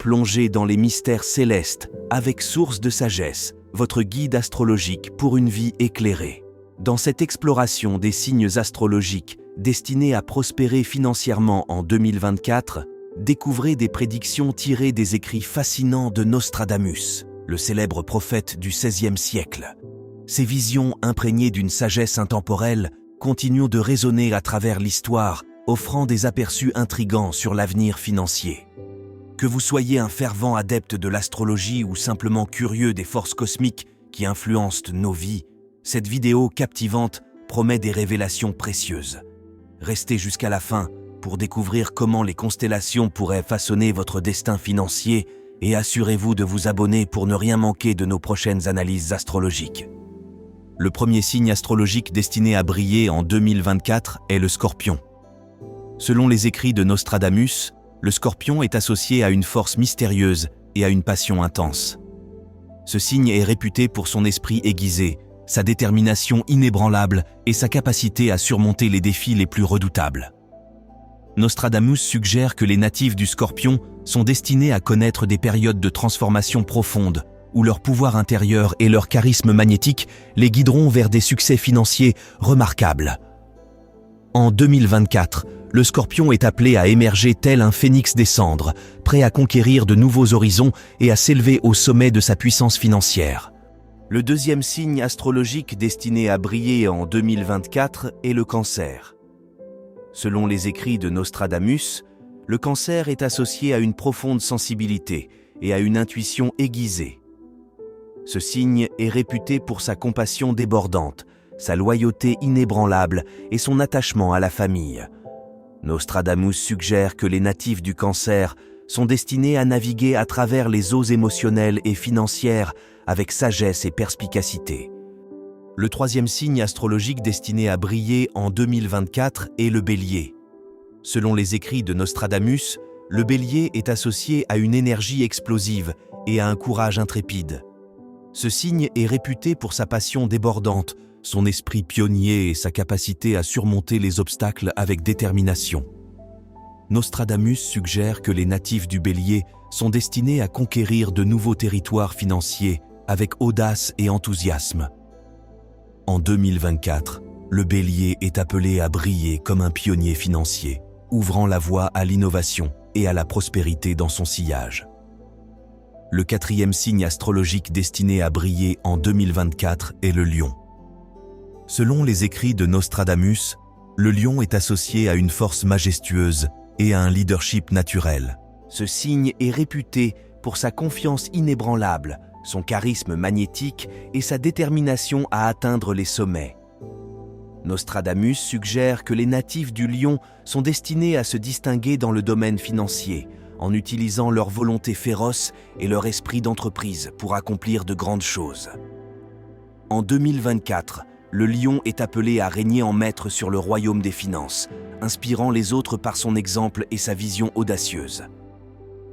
plonger dans les mystères célestes avec Source de Sagesse, votre guide astrologique pour une vie éclairée. Dans cette exploration des signes astrologiques destinés à prospérer financièrement en 2024, découvrez des prédictions tirées des écrits fascinants de Nostradamus, le célèbre prophète du XVIe siècle. Ces visions imprégnées d'une sagesse intemporelle continuent de résonner à travers l'histoire, offrant des aperçus intrigants sur l'avenir financier. Que vous soyez un fervent adepte de l'astrologie ou simplement curieux des forces cosmiques qui influencent nos vies, cette vidéo captivante promet des révélations précieuses. Restez jusqu'à la fin pour découvrir comment les constellations pourraient façonner votre destin financier et assurez-vous de vous abonner pour ne rien manquer de nos prochaines analyses astrologiques. Le premier signe astrologique destiné à briller en 2024 est le Scorpion. Selon les écrits de Nostradamus, le Scorpion est associé à une force mystérieuse et à une passion intense. Ce signe est réputé pour son esprit aiguisé, sa détermination inébranlable et sa capacité à surmonter les défis les plus redoutables. Nostradamus suggère que les natifs du Scorpion sont destinés à connaître des périodes de transformation profonde, où leur pouvoir intérieur et leur charisme magnétique les guideront vers des succès financiers remarquables. En 2024, le Scorpion est appelé à émerger tel un phénix des cendres, prêt à conquérir de nouveaux horizons et à s'élever au sommet de sa puissance financière. Le deuxième signe astrologique destiné à briller en 2024 est le Cancer. Selon les écrits de Nostradamus, le Cancer est associé à une profonde sensibilité et à une intuition aiguisée. Ce signe est réputé pour sa compassion débordante, sa loyauté inébranlable et son attachement à la famille. Nostradamus suggère que les natifs du Cancer sont destinés à naviguer à travers les eaux émotionnelles et financières avec sagesse et perspicacité. Le troisième signe astrologique destiné à briller en 2024 est le Bélier. Selon les écrits de Nostradamus, le Bélier est associé à une énergie explosive et à un courage intrépide. Ce signe est réputé pour sa passion débordante, son esprit pionnier et sa capacité à surmonter les obstacles avec détermination. Nostradamus suggère que les natifs du Bélier sont destinés à conquérir de nouveaux territoires financiers avec audace et enthousiasme. En 2024, le Bélier est appelé à briller comme un pionnier financier, ouvrant la voie à l'innovation et à la prospérité dans son sillage. Le quatrième signe astrologique destiné à briller en 2024 est le Lion. Selon les écrits de Nostradamus, le Lion est associé à une force majestueuse et à un leadership naturel. Ce signe est réputé pour sa confiance inébranlable, son charisme magnétique et sa détermination à atteindre les sommets. Nostradamus suggère que les natifs du Lion sont destinés à se distinguer dans le domaine financier, en utilisant leur volonté féroce et leur esprit d'entreprise pour accomplir de grandes choses. En 2024, le Lion est appelé à régner en maître sur le royaume des finances, inspirant les autres par son exemple et sa vision audacieuse.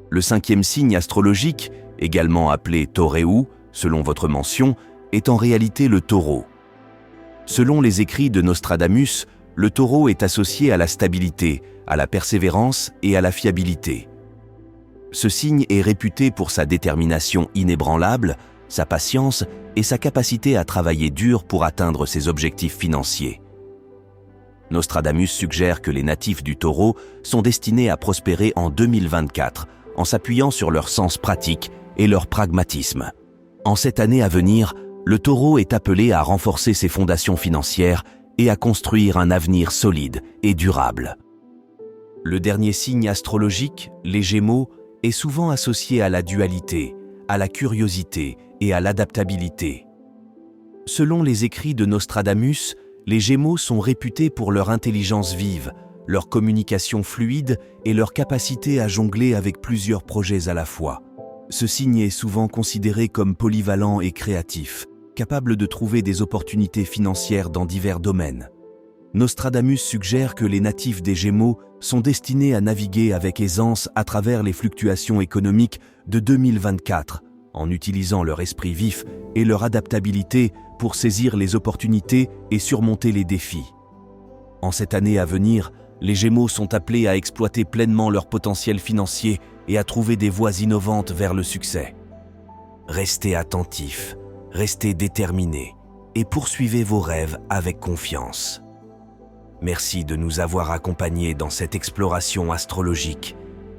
Le cinquième signe astrologique, également appelé Tauréu, selon votre mention, est en réalité le Taureau. Selon les écrits de Nostradamus, le Taureau est associé à la stabilité, à la persévérance et à la fiabilité. Ce signe est réputé pour sa détermination inébranlable, sa patience et sa capacité à travailler dur pour atteindre ses objectifs financiers. Nostradamus suggère que les natifs du Taureau sont destinés à prospérer en 2024 en s'appuyant sur leur sens pratique et leur pragmatisme. En cette année à venir, le Taureau est appelé à renforcer ses fondations financières et à construire un avenir solide et durable. Le dernier signe astrologique, les Gémeaux, est souvent associé à la dualité, à la curiosité et à l'adaptabilité. Selon les écrits de Nostradamus, les Gémeaux sont réputés pour leur intelligence vive, leur communication fluide et leur capacité à jongler avec plusieurs projets à la fois. Ce signe est souvent considéré comme polyvalent et créatif, capable de trouver des opportunités financières dans divers domaines. Nostradamus suggère que les natifs des Gémeaux sont destinés à naviguer avec aisance à travers les fluctuations économiques de 2024, en utilisant leur esprit vif et leur adaptabilité pour saisir les opportunités et surmonter les défis. En cette année à venir, Les Gémeaux sont appelés à exploiter pleinement leur potentiel financier et à trouver des voies innovantes vers le succès. Restez attentifs, restez déterminés et poursuivez vos rêves avec confiance. Merci de nous avoir accompagnés dans cette exploration astrologique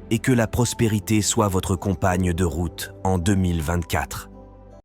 et que la prospérité soit votre compagne de route en 2024.